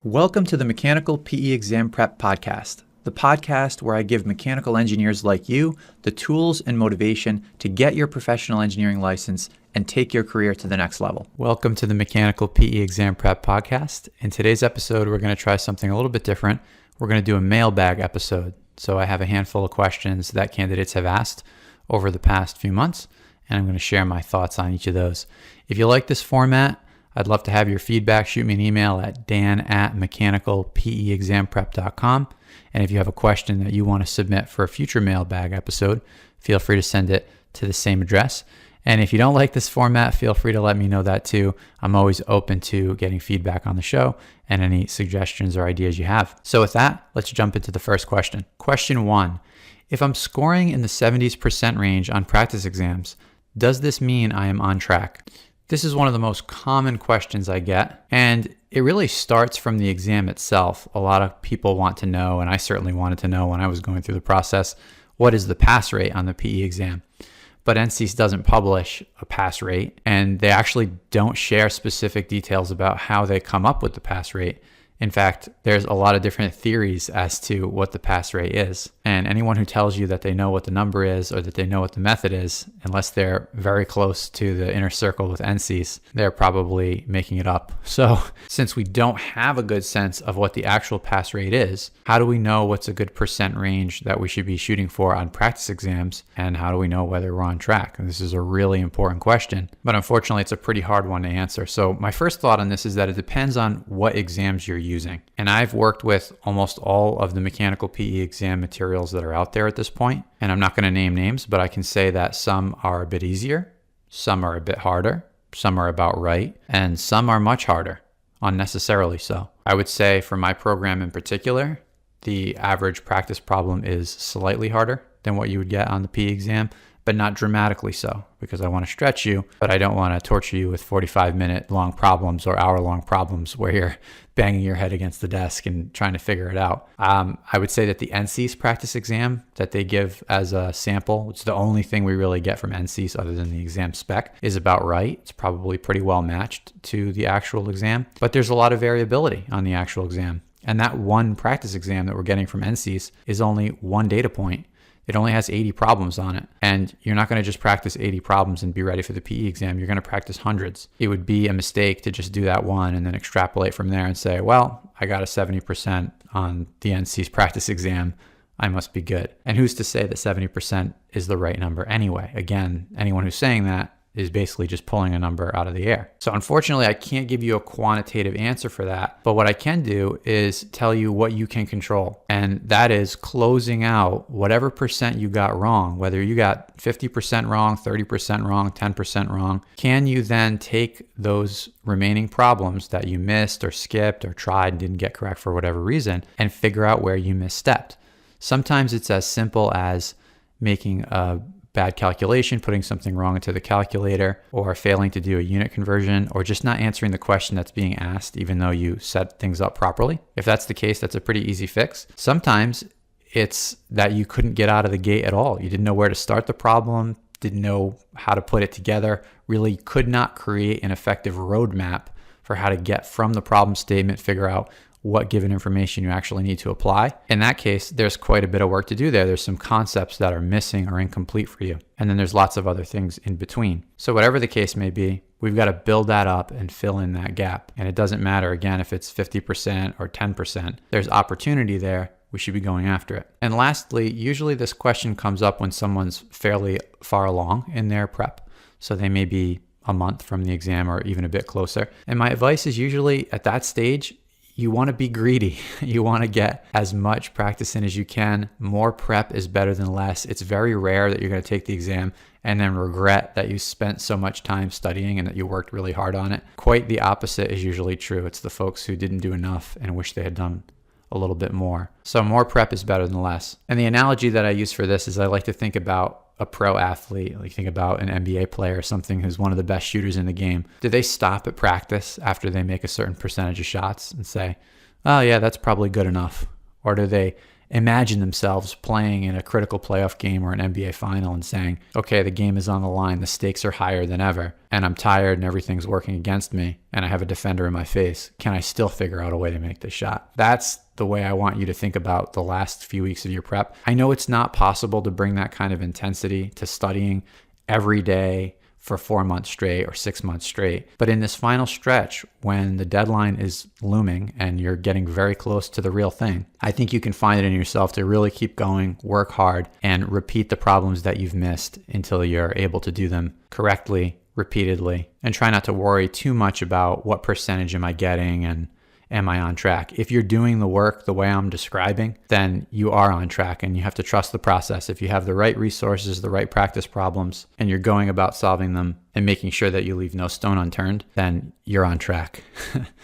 Welcome to the Mechanical PE Exam Prep Podcast, the podcast where I give mechanical engineers like you the tools and motivation to get your professional engineering license and take your career to the next level. Welcome to the Mechanical PE Exam Prep Podcast. In today's episode, we're going to try something a little bit different. We're going to do a mailbag episode. So I have a handful of questions that candidates have asked over the past few months, and I'm going to share my thoughts on each of those. If you like this format, I'd love to have your feedback. Shoot me an email at dan@mechanicalpeexamprep.com. And if you have a question that you want to submit for a future mailbag episode, feel free to send it to the same address. And if you don't like this format, feel free to let me know that too. I'm always open to getting feedback on the show and any suggestions or ideas you have. So with that, let's jump into the first question. Question 1. If I'm scoring in the 70% range on practice exams, does this mean I am on track? This is one of the most common questions I get, and it really starts from the exam itself. A lot of people want to know, and I certainly wanted to know when I was going through the process, what is the pass rate on the PE exam? But NCEES doesn't publish a pass rate, and they actually don't share specific details about how they come up with the pass rate. In fact, there's a lot of different theories as to what the pass rate is. And anyone who tells you that they know what the number is or that they know what the method is, unless they're very close to the inner circle with NCEES, they're probably making it up. So since we don't have a good sense of what the actual pass rate is, how do we know what's a good percent range that we should be shooting for on practice exams? And how do we know whether we're on track? And this is a really important question, but unfortunately it's a pretty hard one to answer. So my first thought on this is that it depends on what exams you're using. And I've worked with almost all of the mechanical PE exam materials that are out there at this point. And I'm not going to name names, but I can say that some are a bit easier, some are a bit harder, some are about right, and some are much harder, unnecessarily so. I would say for my program in particular, the average practice problem is slightly harder than what you would get on the PE exam, but not dramatically so, because I want to stretch you, but I don't want to torture you with 45-minute long problems or hour-long problems where you're banging your head against the desk and trying to figure it out. I would say that the NCEES practice exam that they give as a sample, which is the only thing we really get from NCEES other than the exam spec, is about right. It's probably pretty well matched to the actual exam, but there's a lot of variability on the actual exam. And that one practice exam that we're getting from NCEES is only one data point. It only has 80 problems on it. And you're not going to just practice 80 problems and be ready for the PE exam. You're going to practice hundreds. It would be a mistake to just do that one and then extrapolate from there and say, well, I got a 70% on the NCEES practice exam. I must be good. And who's to say that 70% is the right number anyway? Again, anyone who's saying that is basically just pulling a number out of the air. So unfortunately, I can't give you a quantitative answer for that. But what I can do is tell you what you can control. And that is closing out whatever percent you got wrong, whether you got 50% wrong, 30% wrong, 10% wrong. Can you then take those remaining problems that you missed or skipped or tried and didn't get correct for whatever reason and figure out where you misstepped? Sometimes it's as simple as making a bad calculation, putting something wrong into the calculator, or failing to do a unit conversion, or just not answering the question that's being asked, even though you set things up properly. If that's the case, that's a pretty easy fix. Sometimes it's that you couldn't get out of the gate at all. You didn't know where to start the problem, didn't know how to put it together, really could not create an effective roadmap for how to get from the problem statement, figure out what given information you actually need to apply. In that case, there's quite a bit of work to do there. There's some concepts that are missing or incomplete for you. And then there's lots of other things in between. So whatever the case may be, we've got to build that up and fill in that gap. And it doesn't matter, again, if it's 50% or 10%. There's opportunity there. We should be going after it. And lastly, usually this question comes up when someone's fairly far along in their prep. So they may be a month from the exam or even a bit closer. And my advice is usually at that stage, you want to be greedy. You want to get as much practice in as you can. More prep is better than less. It's very rare that you're going to take the exam and then regret that you spent so much time studying and that you worked really hard on it. Quite the opposite is usually true. It's the folks who didn't do enough and wish they had done a little bit more. So more prep is better than less. And the analogy that I use for this is I like to think about a pro athlete, like think about an NBA player or something who's one of the best shooters in the game. Do they stop at practice after they make a certain percentage of shots and say, oh yeah, that's probably good enough? Or do they imagine themselves playing in a critical playoff game or an NBA final and saying, okay, the game is on the line, the stakes are higher than ever, and I'm tired and everything's working against me, and I have a defender in my face. Can I still figure out a way to make this shot? That's the way I want you to think about the last few weeks of your prep. I know it's not possible to bring that kind of intensity to studying every day for 4 months straight or 6 months straight. But in this final stretch, when the deadline is looming and you're getting very close to the real thing, I think you can find it in yourself to really keep going, work hard, and repeat the problems that you've missed until you're able to do them correctly, repeatedly, and try not to worry too much about what percentage am I getting and am I on track? If you're doing the work the way I'm describing, then you are on track, and you have to trust the process. If you have the right resources, the right practice problems, and you're going about solving them and making sure that you leave no stone unturned, then you're on track.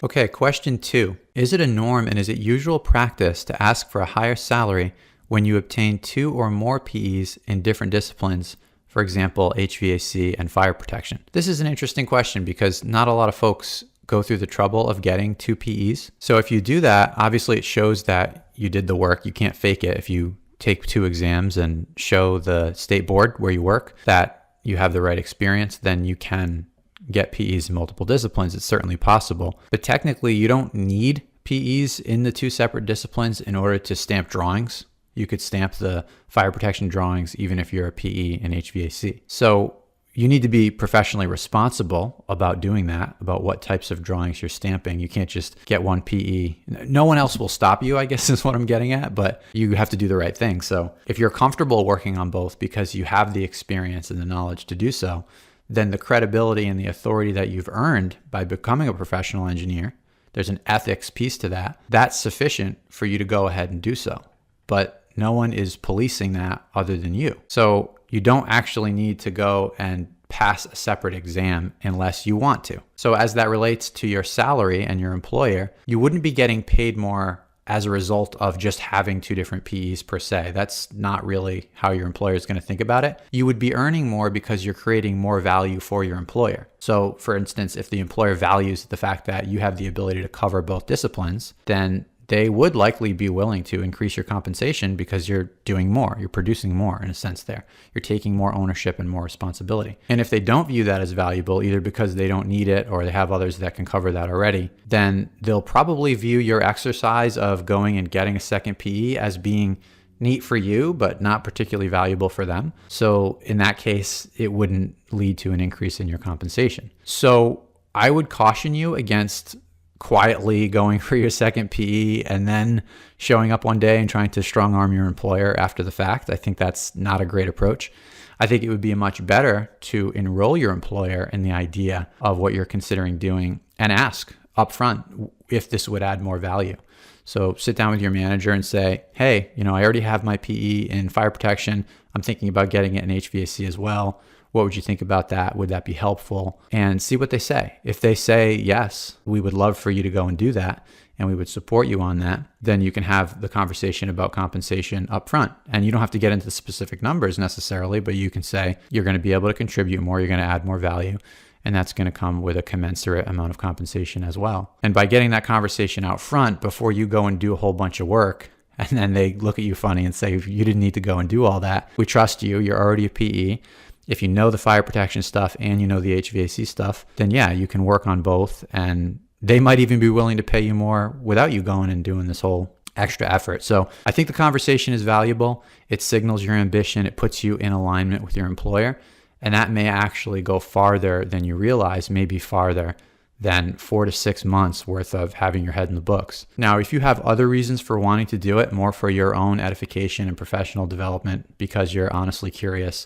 Okay, question 2. Is it a norm and is it usual practice to ask for a higher salary when you obtain 2 or more PEs in different disciplines? For example, HVAC and fire protection. This is an interesting question because not a lot of folks go through the trouble of getting 2 PEs. So if you do that, obviously it shows that you did the work. You can't fake it. If you take 2 exams and show the state board where you work that you have the right experience, then you can get PEs in multiple disciplines. It's certainly possible. But technically, you don't need PEs in the 2 separate disciplines in order to stamp drawings. You could stamp the fire protection drawings even if you're a PE in HVAC. So you need to be professionally responsible about doing that, about what types of drawings you're stamping. You can't just get 1 PE. No one else will stop you, I guess is what I'm getting at, but you have to do the right thing. So if you're comfortable working on both because you have the experience and the knowledge to do so, then the credibility and the authority that you've earned by becoming a professional engineer, there's an ethics piece to that. That's sufficient for you to go ahead and do so. But no one is policing that other than you. So you don't actually need to go and pass a separate exam unless you want to. So as that relates to your salary and your employer, you wouldn't be getting paid more as a result of just having 2 different PEs per se. That's not really how your employer is going to think about it. You would be earning more because you're creating more value for your employer. So for instance, if the employer values the fact that you have the ability to cover both disciplines, then they would likely be willing to increase your compensation because you're doing more, you're producing more in a sense there. You're taking more ownership and more responsibility. And if they don't view that as valuable, either because they don't need it or they have others that can cover that already, then they'll probably view your exercise of going and getting a second PE as being neat for you, but not particularly valuable for them. So in that case, it wouldn't lead to an increase in your compensation. So I would caution you against quietly going for your second PE and then showing up one day and trying to strong arm your employer after the fact. I think that's not a great approach. I think it would be much better to enroll your employer in the idea of what you're considering doing and ask upfront if this would add more value. So sit down with your manager and say, hey, I already have my PE in fire protection. I'm thinking about getting it in HVAC as well. What would you think about that? Would that be helpful? And see what they say. If they say, yes, we would love for you to go and do that, and we would support you on that, then you can have the conversation about compensation up front. And you don't have to get into the specific numbers necessarily, but you can say you're going to be able to contribute more, you're going to add more value, and that's going to come with a commensurate amount of compensation as well. And by getting that conversation out front before you go and do a whole bunch of work, and then they look at you funny and say, you didn't need to go and do all that. We trust you. You're already a PE. If you know the fire protection stuff and you know the HVAC stuff, then yeah, you can work on both. And they might even be willing to pay you more without you going and doing this whole extra effort. So I think the conversation is valuable. It signals your ambition. It puts you in alignment with your employer. And that may actually go farther than you realize, maybe farther than 4 to 6 months worth of having your head in the books. Now, if you have other reasons for wanting to do it, more for your own edification and professional development because you're honestly curious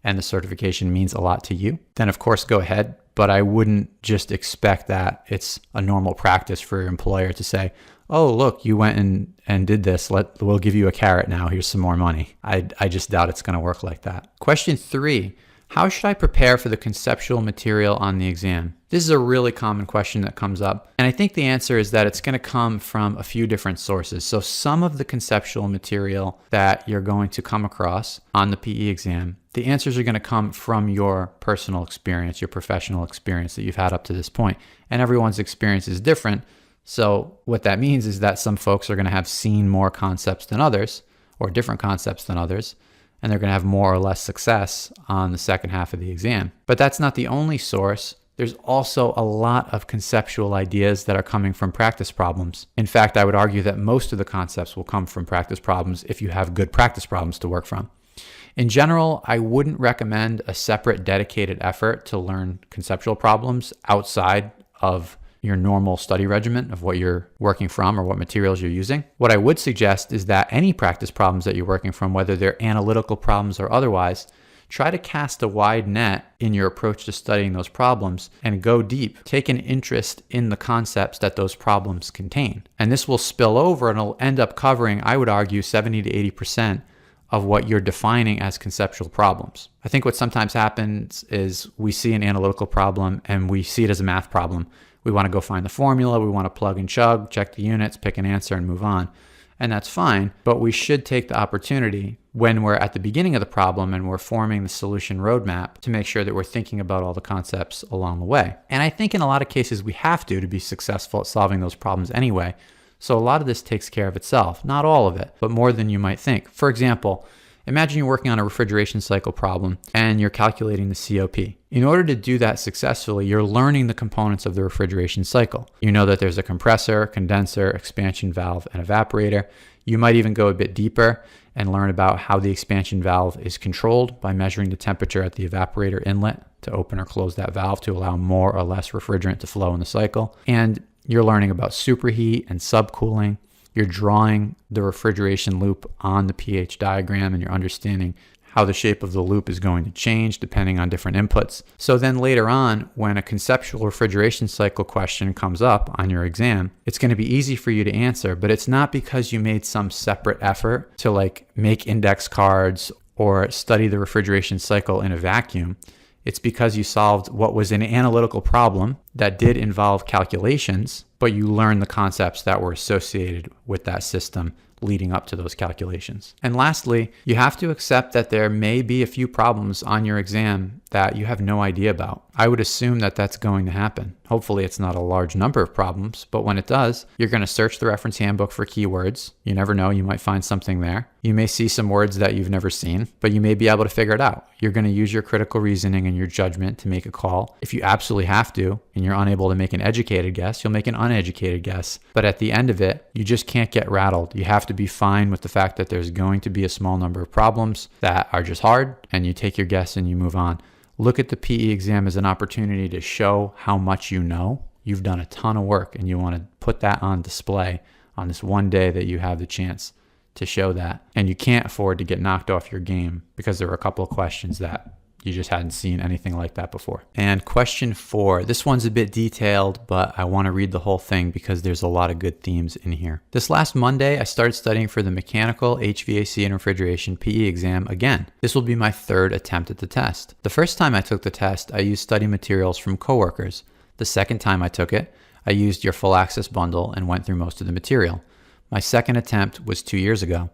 and the certification means a lot to you, then of course go ahead. But I wouldn't just expect that it's a normal practice for your employer to say, oh, look, you went and did this. We'll give you a carrot now. Here's some more money. I just doubt it's going to work like that. Question 3. How should I prepare for the conceptual material on the exam? This is a really common question that comes up. And I think the answer is that it's going to come from a few different sources. So some of the conceptual material that you're going to come across on the PE exam, the answers are going to come from your personal experience, your professional experience that you've had up to this point. And everyone's experience is different. So what that means is that some folks are going to have seen more concepts than others, or different concepts than others, and they're going to have more or less success on the second half of the exam. But that's not the only source. There's also a lot of conceptual ideas that are coming from practice problems. In fact, I would argue that most of the concepts will come from practice problems if you have good practice problems to work from. In general, I wouldn't recommend a separate dedicated effort to learn conceptual problems outside of your normal study regimen of what you're working from or what materials you're using. What I would suggest is that any practice problems that you're working from, whether they're analytical problems or otherwise, try to cast a wide net in your approach to studying those problems and go deep. Take an interest in the concepts that those problems contain. And this will spill over and it'll end up covering, I would argue, 70 to 80% of what you're defining as conceptual problems. I think what sometimes happens is we see an analytical problem and we see it as a math problem. We want to go find the formula, we want to plug and chug, check the units, pick an answer, and move on. And that's fine, but we should take the opportunity when we're at the beginning of the problem and we're forming the solution roadmap to make sure that we're thinking about all the concepts along the way. And I think in a lot of cases we have to be successful at solving those problems anyway. So a lot of this takes care of itself. Not all of it, but more than you might think. For example, imagine you're working on a refrigeration cycle problem and you're calculating the COP. In order to do that successfully, you're learning the components of the refrigeration cycle. You know that there's a compressor, condenser, expansion valve, and evaporator. You might even go a bit deeper and learn about how the expansion valve is controlled by measuring the temperature at the evaporator inlet to open or close that valve to allow more or less refrigerant to flow in the cycle. And you're learning about superheat and subcooling. You're drawing the refrigeration loop on the pH diagram and you're understanding how the shape of the loop is going to change depending on different inputs. So then later on, when a conceptual refrigeration cycle question comes up on your exam, it's going to be easy for you to answer, but it's not because you made some separate effort to make index cards or study the refrigeration cycle in a vacuum. It's because you solved what was an analytical problem that did involve calculations, but you learned the concepts that were associated with that system leading up to those calculations. And lastly, you have to accept that there may be a few problems on your exam that you have no idea about. I would assume that that's going to happen. Hopefully it's not a large number of problems, but when it does, you're going to search the reference handbook for keywords. You never know, you might find something there. You may see some words that you've never seen, but you may be able to figure it out. You're going to use your critical reasoning and your judgment to make a call. If you absolutely have to, and you're unable to make an educated guess, you'll make an uneducated guess. But at the end of it, you just can't get rattled. You have to be fine with the fact that there's going to be a small number of problems that are just hard, and you take your guess and you move on. Look at the PE exam as an opportunity to show how much you know. You've done a ton of work and you want to put that on display on this one day that you have the chance to show that. And you can't afford to get knocked off your game because there were a couple of questions that you just hadn't seen anything like that before. And question 4, this one's a bit detailed, but I want to read the whole thing because there's a lot of good themes in here. This last Monday, I started studying for the mechanical, HVAC, and refrigeration PE exam again. This will be my 3rd attempt at the test. The first time I took the test, I used study materials from coworkers. The second time I took it, I used your full access bundle and went through most of the material. My second attempt was 2 years ago.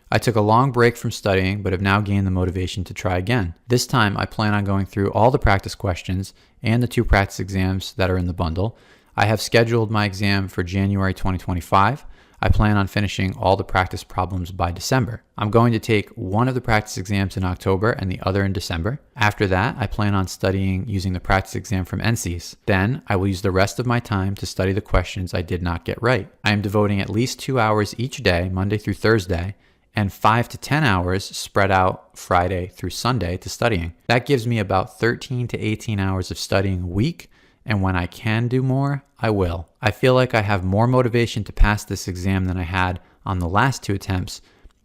I took a long break from studying, but have now gained the motivation to try again. This time, I plan on going through all the practice questions and the 2 practice exams that are in the bundle. I have scheduled my exam for January 2025. I plan on finishing all the practice problems by December. I'm going to take one of the practice exams in October and the other in December. After that, I plan on studying using the practice exam from NCEES. Then, I will use the rest of my time to study the questions I did not get right. I am devoting at least 2 hours each day, Monday through Thursday, and 5 to 10 hours spread out Friday through Sunday to studying. That gives me about 13 to 18 hours of studying a week, and when I can do more, I will. I feel like I have more motivation to pass this exam than I had on the last 2 attempts.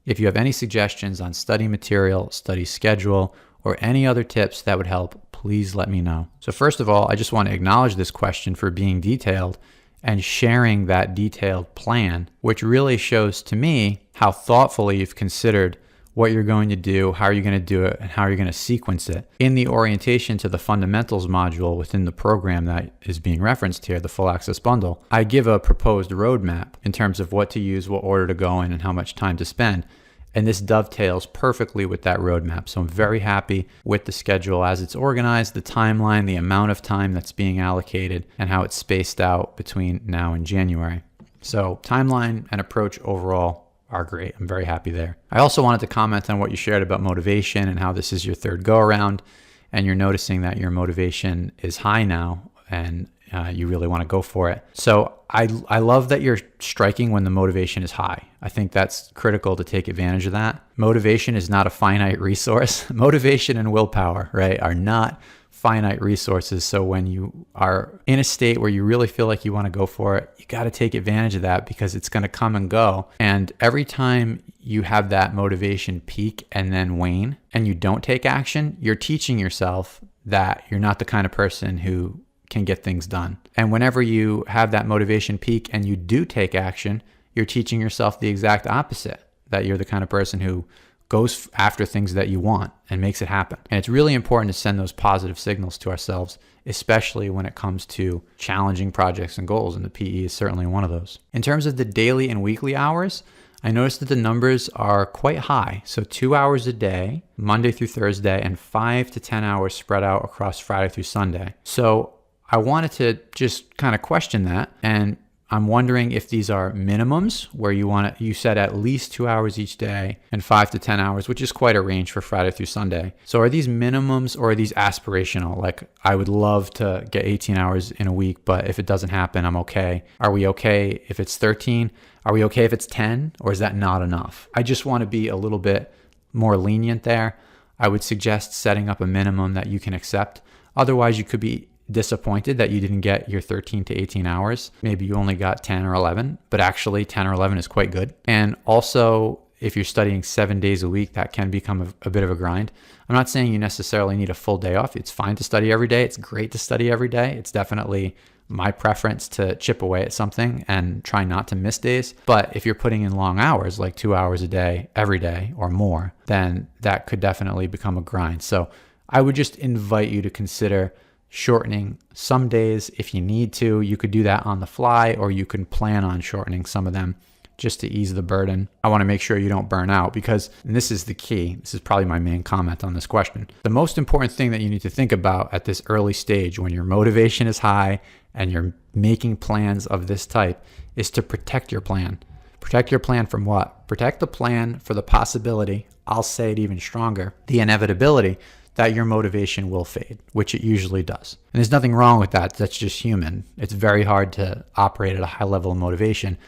If you have any suggestions on study material, study schedule, or any other tips that would help, please let me know. So first of all, I just want to acknowledge this question for being detailed and sharing that detailed plan, which really shows to me how thoughtfully you've considered what you're going to do, how you're going to do it, and how you're going to sequence it. In the orientation to the fundamentals module within the program that is being referenced here, the full access bundle, I give a proposed roadmap in terms of what to use, what order to go in, and how much time to spend. And this dovetails perfectly with that roadmap. So I'm very happy with the schedule as it's organized, the timeline, the amount of time that's being allocated, and how it's spaced out between now and January. So timeline and approach overall are great. I'm very happy there. I also wanted to comment on what you shared about motivation and how this is your third go around, and you're noticing that your motivation is high now and you really want to go for it. So I love that you're striking when the motivation is high. I think that's critical to take advantage of that. Motivation is not a finite resource. Motivation and willpower, right, are not finite resources. So when you are in a state where you really feel like you want to go for it, you got to take advantage of that because it's going to come and go. And every time you have that motivation peak and then wane and you don't take action, you're teaching yourself that you're not the kind of person who can get things done. And whenever you have that motivation peak and you do take action, you're teaching yourself the exact opposite, that you're the kind of person who goes after things that you want and makes it happen. And it's really important to send those positive signals to ourselves, especially when it comes to challenging projects and goals. And the PE is certainly one of those. In terms of the daily and weekly hours, I noticed that the numbers are quite high. So 2 hours a day, Monday through Thursday, and 5 to 10 hours spread out across Friday through Sunday. So I wanted to just kind of question that, and I'm wondering if these are minimums where you said at least 2 hours each day and 5 to 10 hours, which is quite a range for Friday through Sunday. So are these minimums or are these aspirational? Like, I would love to get 18 hours in a week, but if it doesn't happen, I'm okay. Are we okay if it's 13? Are we okay if it's 10? Or is that not enough? I just want to be a little bit more lenient there. I would suggest setting up a minimum that you can accept. Otherwise, you could be disappointed that you didn't get your 13 to 18 hours. Maybe you only got 10 or 11, but actually 10 or 11 is quite good. And also, if you're studying 7 days a week, that can become a bit of a grind. I'm not saying you necessarily need a full day off. It's fine to study every day. It's great to study every day. It's definitely my preference to chip away at something and try not to miss days. But if you're putting in long hours, like 2 hours a day, every day or more, then that could definitely become a grind. So I would just invite you to consider shortening some days if you need to. You could do that on the fly, or you can plan on shortening some of them just to ease the burden. I want to make sure you don't burn out because, and this is the key, this is probably my main comment on this question. The most important thing that you need to think about at this early stage when your motivation is high and you're making plans of this type is to protect your plan. Protect your plan from what? Protect the plan for the possibility, I'll say it even stronger, the inevitability that your motivation will fade, which it usually does. And there's nothing wrong with that. That's just human. It's very hard to operate at a high level of motivation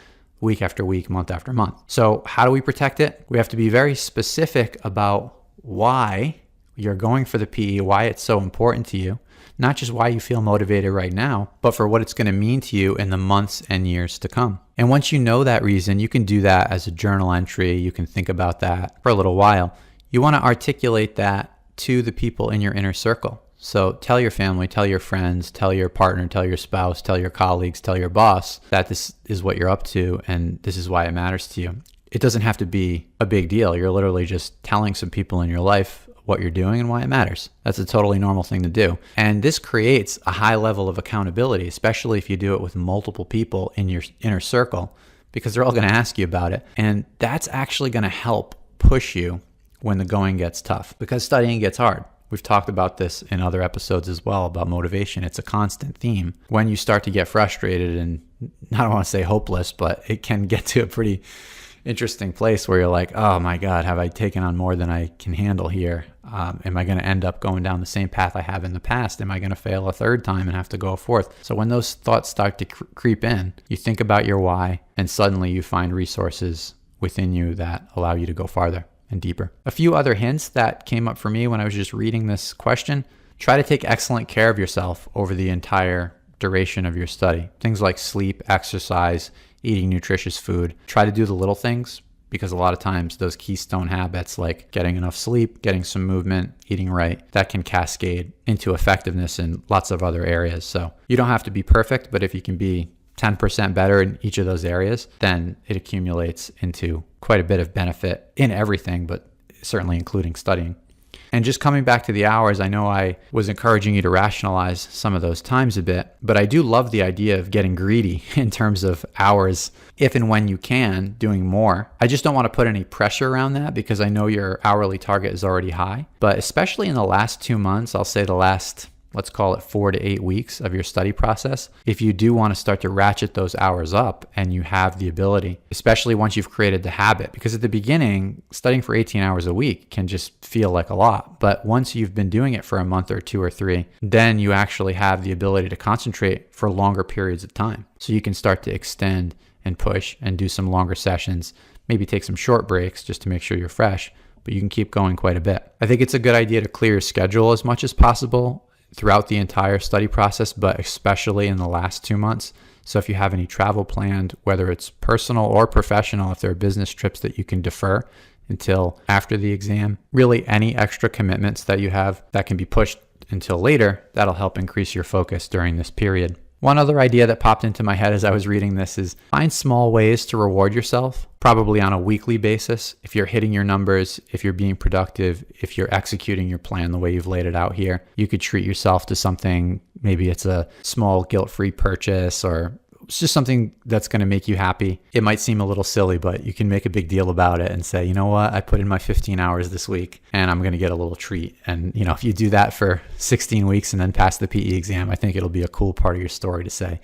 week after week, month after month. So how do we protect it? We have to be very specific about why you're going for the PE, why it's so important to you, not just why you feel motivated right now, but for what it's going to mean to you in the months and years to come. And once you know that reason, you can do that as a journal entry. You can think about that for a little while. You want to articulate that to the people in your inner circle. So tell your family, tell your friends, tell your partner, tell your spouse, tell your colleagues, tell your boss that this is what you're up to and this is why it matters to you. It doesn't have to be a big deal. You're literally just telling some people in your life what you're doing and why it matters. That's a totally normal thing to do. And this creates a high level of accountability, especially if you do it with multiple people in your inner circle, because they're all going to ask you about it. And that's actually going to help push you when the going gets tough, because studying gets hard. We've talked about this in other episodes as well about motivation. It's a constant theme. When you start to get frustrated and I don't want to say hopeless, but it can get to a pretty interesting place where you're like, oh my God, have I taken on more than I can handle here? Am I going to end up going down the same path I have in the past? Am I going to fail a third time and have to go a fourth? So when those thoughts start to creep in, you think about your why, and suddenly you find resources within you that allow you to go farther and deeper. A few other hints that came up for me when I was just reading this question: try to take excellent care of yourself over the entire duration of your study. Things like sleep, exercise, eating nutritious food. Try to do the little things, because a lot of times those keystone habits like getting enough sleep, getting some movement, eating right, that can cascade into effectiveness in lots of other areas. So you don't have to be perfect, but if you can be 10% better in each of those areas, then it accumulates into quite a bit of benefit in everything, but certainly including studying. And just coming back to the hours, I know I was encouraging you to rationalize some of those times a bit, but I do love the idea of getting greedy in terms of hours, if and when you can, doing more. I just don't want to put any pressure around that because I know your hourly target is already high. But especially in the last 2 months, I'll say the last, let's call it 4 to 8 weeks of your study process, if you do want to start to ratchet those hours up and you have the ability, especially once you've created the habit, because at the beginning, studying for 18 hours a week can just feel like a lot. But once you've been doing it for a month or 2 or 3, then you actually have the ability to concentrate for longer periods of time. So you can start to extend and push and do some longer sessions, maybe take some short breaks just to make sure you're fresh, but you can keep going quite a bit. I think it's a good idea to clear your schedule as much as possible throughout the entire study process, but especially in the last 2 months. So if you have any travel planned, whether it's personal or professional, if there are business trips that you can defer until after the exam, really any extra commitments that you have that can be pushed until later, that'll help increase your focus during this period. One other idea that popped into my head as I was reading this is find small ways to reward yourself, probably on a weekly basis. If you're hitting your numbers, if you're being productive, if you're executing your plan the way you've laid it out here, you could treat yourself to something. Maybe it's a small guilt-free purchase, or it's just something that's going to make you happy. It might seem a little silly, but you can make a big deal about it and say, you know what, I put in my 15 hours this week and I'm going to get a little treat. And, if you do that for 16 weeks and then pass the PE exam, I think it'll be a cool part of your story to say,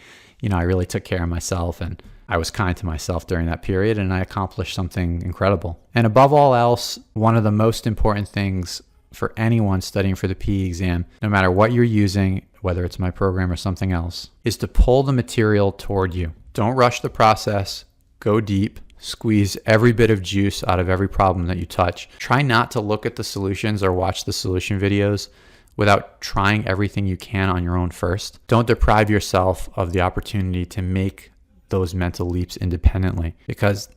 I really took care of myself and I was kind to myself during that period and I accomplished something incredible. And above all else, one of the most important things for anyone studying for the PE exam, no matter what you're using, whether it's my program or something else, is to pull the material toward you. Don't rush the process. Go deep. Squeeze every bit of juice out of every problem that you touch. Try not to look at the solutions or watch the solution videos without trying everything you can on your own first. Don't deprive yourself of the opportunity to make those mental leaps independently, because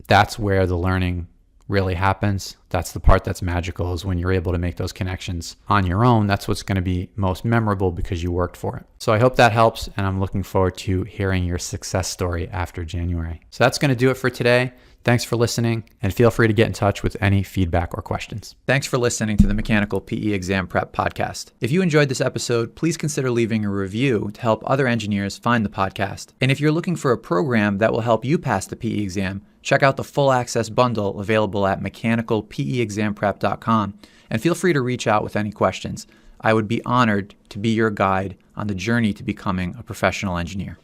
that's where the learning really happens. That's the part that's magical, is when you're able to make those connections on your own. That's what's going to be most memorable because you worked for it. So I hope that helps, and I'm looking forward to hearing your success story after January. So that's going to do it for today. Thanks for listening, and feel free to get in touch with any feedback or questions. Thanks for listening to the Mechanical PE Exam Prep Podcast. If you enjoyed this episode, please consider leaving a review to help other engineers find the podcast. And if you're looking for a program that will help you pass the PE exam, check out the full access bundle available at mechanicalpeexamprep.com, and feel free to reach out with any questions. I would be honored to be your guide on the journey to becoming a professional engineer.